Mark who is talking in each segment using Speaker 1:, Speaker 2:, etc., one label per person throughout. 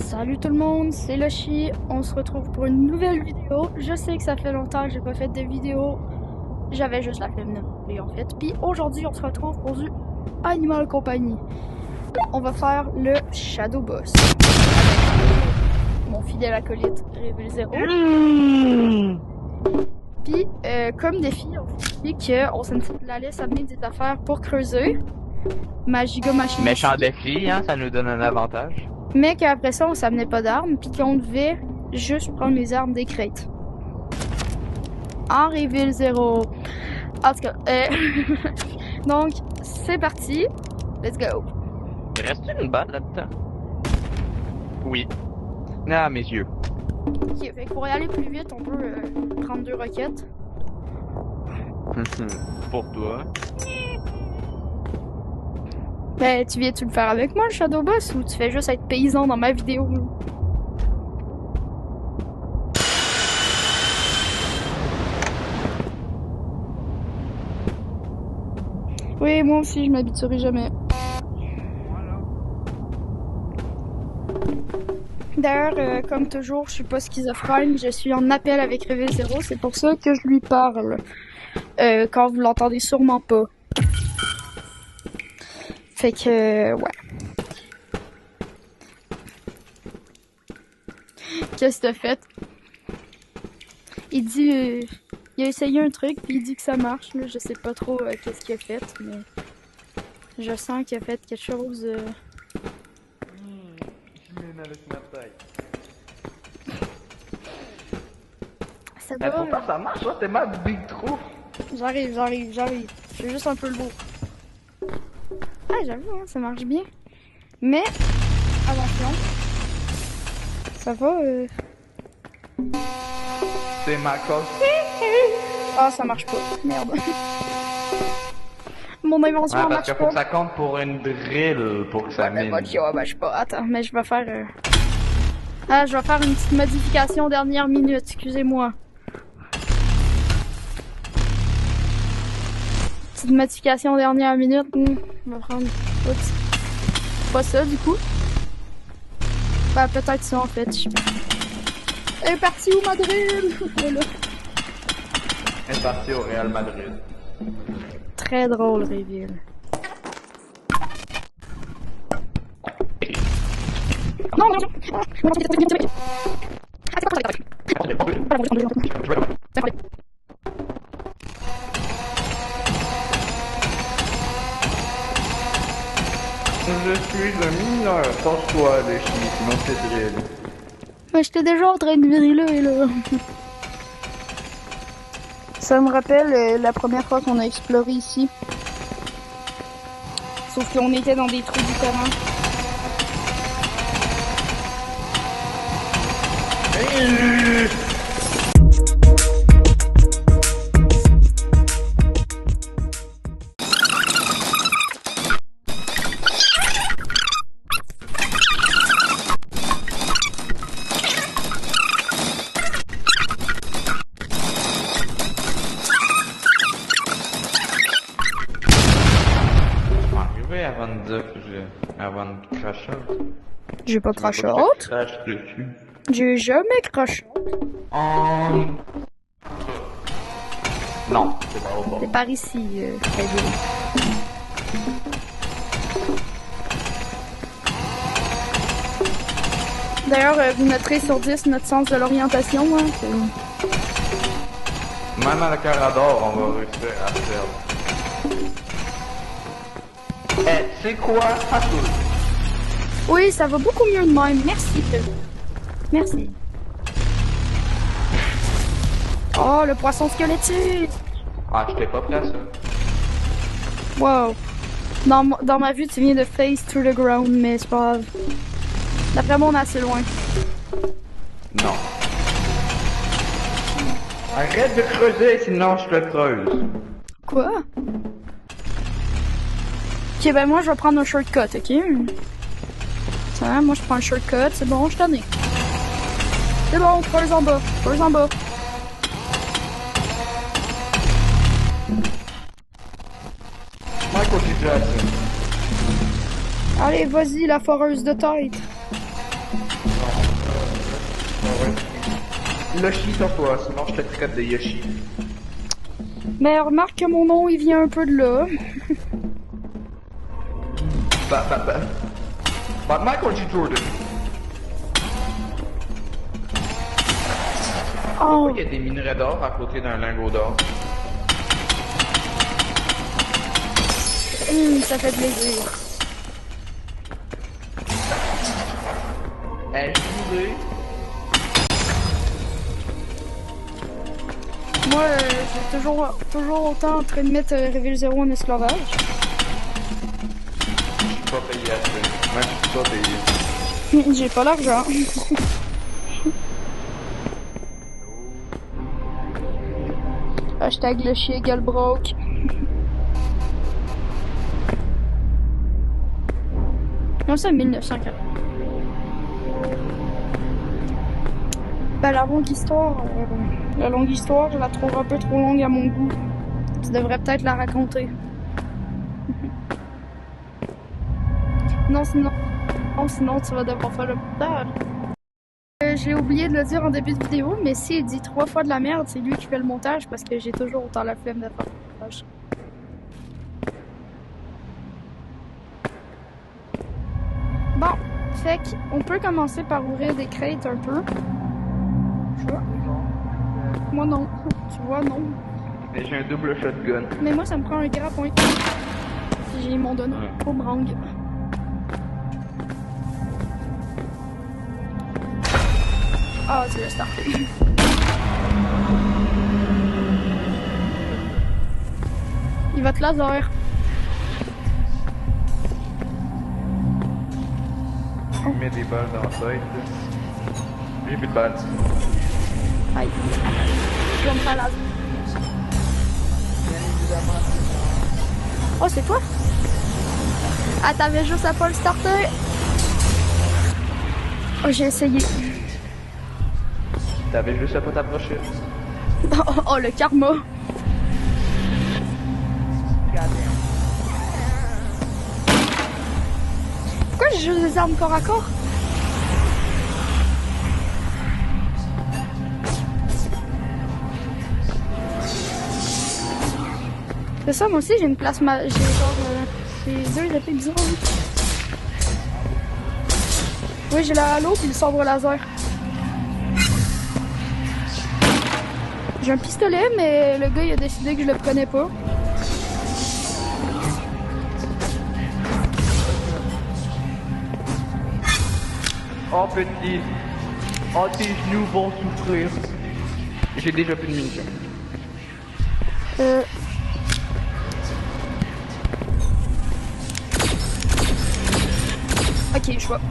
Speaker 1: Salut tout le monde, c'est Loshi. On se retrouve pour une nouvelle vidéo. Je sais que ça fait longtemps que j'ai pas fait de vidéo. J'avais juste la flemme de m'appeler en fait. Puis aujourd'hui, on se retrouve pour du Animal Company. On va faire le Shadow Boss. Avec mon fidèle acolyte Rebel Zero. Puis, comme défi, on s'est dit qu'on allait s'amener des affaires pour creuser. Ma giga machine.
Speaker 2: Méchant défi, hein, ça nous donne un avantage.
Speaker 1: Mais qu'après ça, on s'amenait pas d'armes, puis qu'on devait juste prendre les armes des crêtes. En Reveal 0. En tout cas, donc, c'est parti. Let's go.
Speaker 2: Il reste une balle là-dedans? Oui. Ah, mes yeux.
Speaker 1: Ok, fait que pour y aller plus vite, on peut prendre 2 roquettes.
Speaker 2: Pour toi.
Speaker 1: Ben, tu viens-tu le faire avec moi, le Shadow Boss, ou tu fais juste être paysan dans ma vidéo? Oui, moi aussi, je m'habituerai jamais. D'ailleurs, comme toujours, je suis pas schizophrène, je suis en appel avec Reveal Zero, c'est pour ça que je lui parle. Quand vous l'entendez sûrement pas. Fait que, ouais. Qu'est-ce que t'as fait? Il dit, il a essayé un truc, puis il dit que ça marche, là. Je sais pas trop qu'est-ce qu'il a fait, mais je sens qu'il a fait quelque chose.
Speaker 2: Je mène avec ma taille.
Speaker 1: Ça
Speaker 2: Mais
Speaker 1: va?
Speaker 2: pourtant ça marche, toi, t'es ma big trou.
Speaker 1: J'arrive. Je suis juste un peu lourd. Ah, j'avoue, hein, ça marche bien. Mais, attention. Ça va,
Speaker 2: C'est ma coche.
Speaker 1: Ah, ça marche pas. Merde. Mon invention
Speaker 2: Ouais, parce
Speaker 1: marche
Speaker 2: qu'il
Speaker 1: pas.
Speaker 2: faut que ça compte pour une drill pour que ça mine.
Speaker 1: Ok, ouais, ben, je sais pas. Attends, mais je vais faire... Ah, je vais faire une petite modification dernière minute, excusez-moi. Petite modification dernière minute. On va prendre... Oups. Pas ça, du coup. Ben, peut-être ça, en fait. Elle est partie où, ma drill? Voilà.
Speaker 2: Elle est partie au Real Madrid.
Speaker 1: Très drôle, Reveal. Non, non,
Speaker 2: Je suis un mineur, pense-toi, les chiens, sinon c'est drill.
Speaker 1: mais j'étais déjà en train de driller, là. Ça me rappelle la première fois qu'on a exploré ici. Sauf qu'on était dans des trous différents.
Speaker 2: Avant de dire que avant de cracher.
Speaker 1: J'ai pas craché
Speaker 2: Je
Speaker 1: haute.
Speaker 2: crache dessus.
Speaker 1: J'ai jamais craché.
Speaker 2: Non, c'est pas au bord.
Speaker 1: C'est par ici, Reveal. D'ailleurs, vous noterez sur 10 notre sens de l'orientation. Hein,
Speaker 2: Même à la Carador, on va réussir à faire. Eh, c'est quoi? À tous.
Speaker 1: oui, ça va beaucoup mieux de même. Merci. Merci. Oh, le poisson squelettique!
Speaker 2: Ah, j'étais pas prêt à ça.
Speaker 1: Wow. Dans ma vue, tu viens de face to the ground, mais c'est pas grave. D'après moi, on est assez loin.
Speaker 2: Non. Arrête de creuser, sinon je te creuse.
Speaker 1: Quoi? Ok, ben moi, je vais prendre un shortcut, ok? Ça va, moi, je prends un shortcut. C'est bon, je t'en ai. C'est bon, creuse en bas. Creuse en bas.
Speaker 2: Michael J. Jackson.
Speaker 1: Allez, vas-y, la foreuse de tête.
Speaker 2: Yoshi sur toi, sinon je te traite de Yoshi.
Speaker 1: Mais remarque que mon nom, il vient un peu de là.
Speaker 2: Michael G. Jordan.
Speaker 1: Oh,
Speaker 2: Il y a des minerais d'or à côté d'un lingot d'or.
Speaker 1: ça fait plaisir.
Speaker 2: Hey,
Speaker 1: Moi, j'ai toujours autant en train de mettre Reveal 0 en esclavage.
Speaker 2: je suis pas payé assez. Même je suis pas payé.
Speaker 1: J'ai pas l'argent. Hashtag le chien égale broke. Non, c'est 1940. Ben, la longue histoire, je la trouve un peu trop longue à mon goût. Tu devrais peut-être la raconter. Non, sinon tu vas devoir faire le montage. J'ai oublié de le dire en début de vidéo, mais s'il dit 3 fois de la merde, c'est lui qui fait le montage parce que j'ai toujours autant la flemme de faire le montage. Bon, fait qu'on peut commencer par ouvrir des crêtes un peu. Tu vois? Moi non. Tu vois, non.
Speaker 2: Mais j'ai un double shotgun.
Speaker 1: Mais moi, ça me prend un grand point. J'ai mon donné au brang. Ah, tu l'as starté. Il va te laser.
Speaker 2: Il met des balles dans la tête. J'ai plus de balles.
Speaker 1: Aïe. Je vais me faire laser. Oh, c'est toi? Ah, t'avais juste à pas le starter. Oh, j'ai essayé.
Speaker 2: T'avais juste à pas t'approcher.
Speaker 1: Oh, le karma. Pourquoi j'ai juste des armes corps à corps? C'est ça, moi aussi j'ai une plasma. J'ai genre. J'ai deux épées bizarres. Oui, j'ai la halo puis le sabre laser. J'ai un pistolet, mais le gars il a décidé que je le prenais pas.
Speaker 2: Oh petit. Oh tes genoux vont souffrir. J'ai déjà plus de munitions.
Speaker 1: Ok, je vois.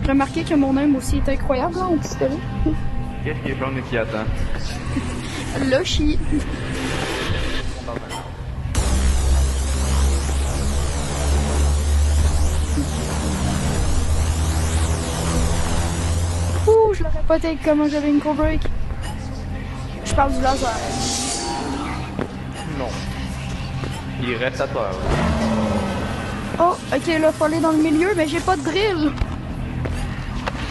Speaker 1: Remarquez que mon aim aussi est incroyable là, au pistolet.
Speaker 2: Qu'est-ce qui est jaune et qui attend?
Speaker 1: Le chi. Ouh, je l'aurais pas take comment j'avais une co-break. Je parle du laser.
Speaker 2: Non. Il reste à toi.
Speaker 1: Oh, ok, là, faut aller dans le milieu, mais j'ai pas de drill.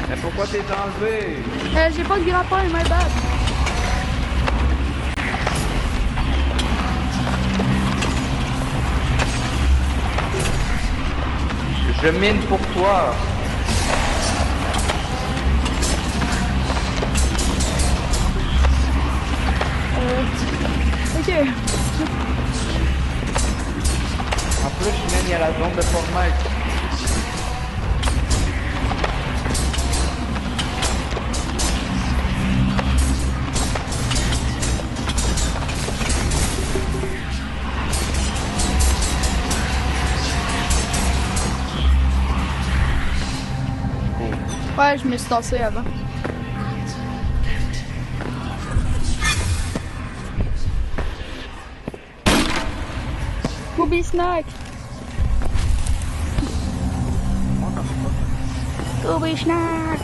Speaker 2: Mais pourquoi t'es enlevé?
Speaker 1: J'ai pas de grappin, my bad.
Speaker 2: Je mine pour toi.
Speaker 1: Ok.
Speaker 2: En plus, je mène à la zone de Fortnite.
Speaker 1: Ouais, je me suis tassé avant. Booby snack. Booby snack.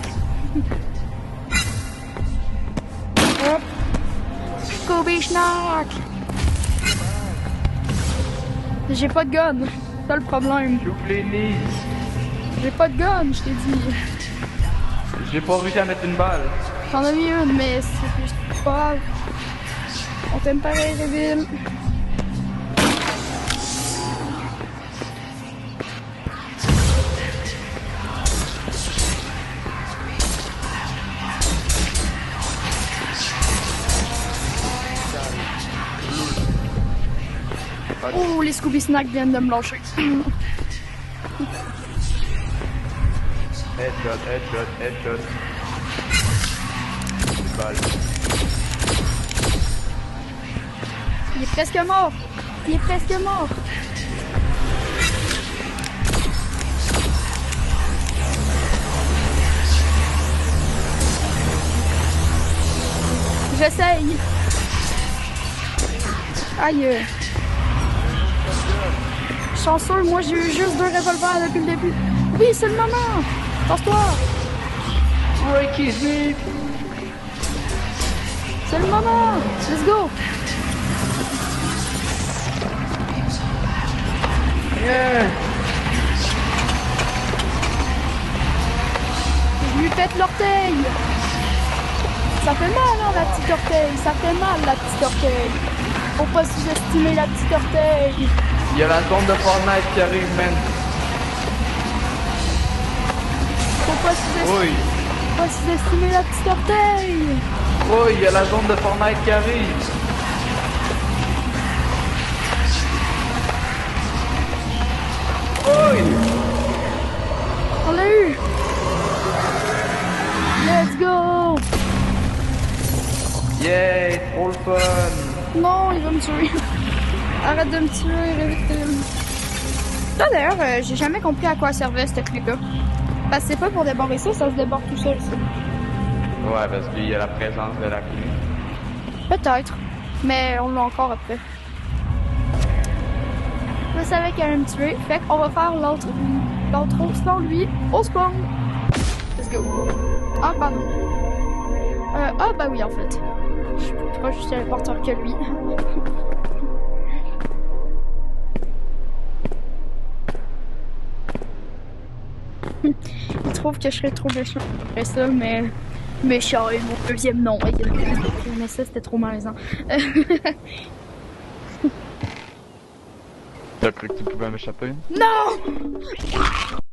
Speaker 1: Hop. Booby snack. J'ai pas de gun. C'est ça le problème.
Speaker 2: J'ouvre les nids.
Speaker 1: J'ai pas de gun, je t'ai dit.
Speaker 2: J'ai pas réussi à mettre une balle.
Speaker 1: J'en ai mis une, mais c'est pas grave. On t'aime pareil, Réville. Oh, les Scooby Snacks viennent de me lâcher.
Speaker 2: Headshot, headshot, headshot. Balle.
Speaker 1: Il est presque mort. Il est presque mort. J'essaye. Aïe. Chanceux, moi j'ai eu juste 2 revolvers depuis le début. Oui, c'est le moment. Passe-toi.
Speaker 2: Requisite.
Speaker 1: C'est le moment. Let's go.
Speaker 2: Yeah.
Speaker 1: Je lui pète l'orteil. Ça fait mal, hein, la petite orteil. Ça fait mal, la petite orteil. Faut pas sous-estimer la petite orteil.
Speaker 2: Il y a la zone de Fortnite qui arrive, man.
Speaker 1: Faut pas sous-estimer
Speaker 2: Oui.
Speaker 1: la petite orteil.
Speaker 2: Oui, il y a la zone de Fortnite qui arrive. Oui.
Speaker 1: On l'a eu. Let's go.
Speaker 2: Yeah, trop le fun.
Speaker 1: Non, il va me tuer. Arrête de me tuer, vite. Ça d'ailleurs, j'ai jamais compris à quoi servait cette clé-là. Parce que c'est pas pour débarrer ça, ça se débarre tout seul, ça.
Speaker 2: Ouais, parce qu'il y a la présence de la clé.
Speaker 1: Peut-être. Mais on l'a encore après. Je savais qu'elle allait me tuer. Fait qu'on va faire l'autre sans lui au spawn. Let's go. Ah, pardon. Ah, bah oui, en fait. Je suis plus proche du téléporteur que lui. Il trouve que je serais trop méchant après ça, mais méchant est mon deuxième nom. Mais ça, c'était trop malaisant.
Speaker 2: T'as cru que tu pouvais m'échapper?
Speaker 1: Non!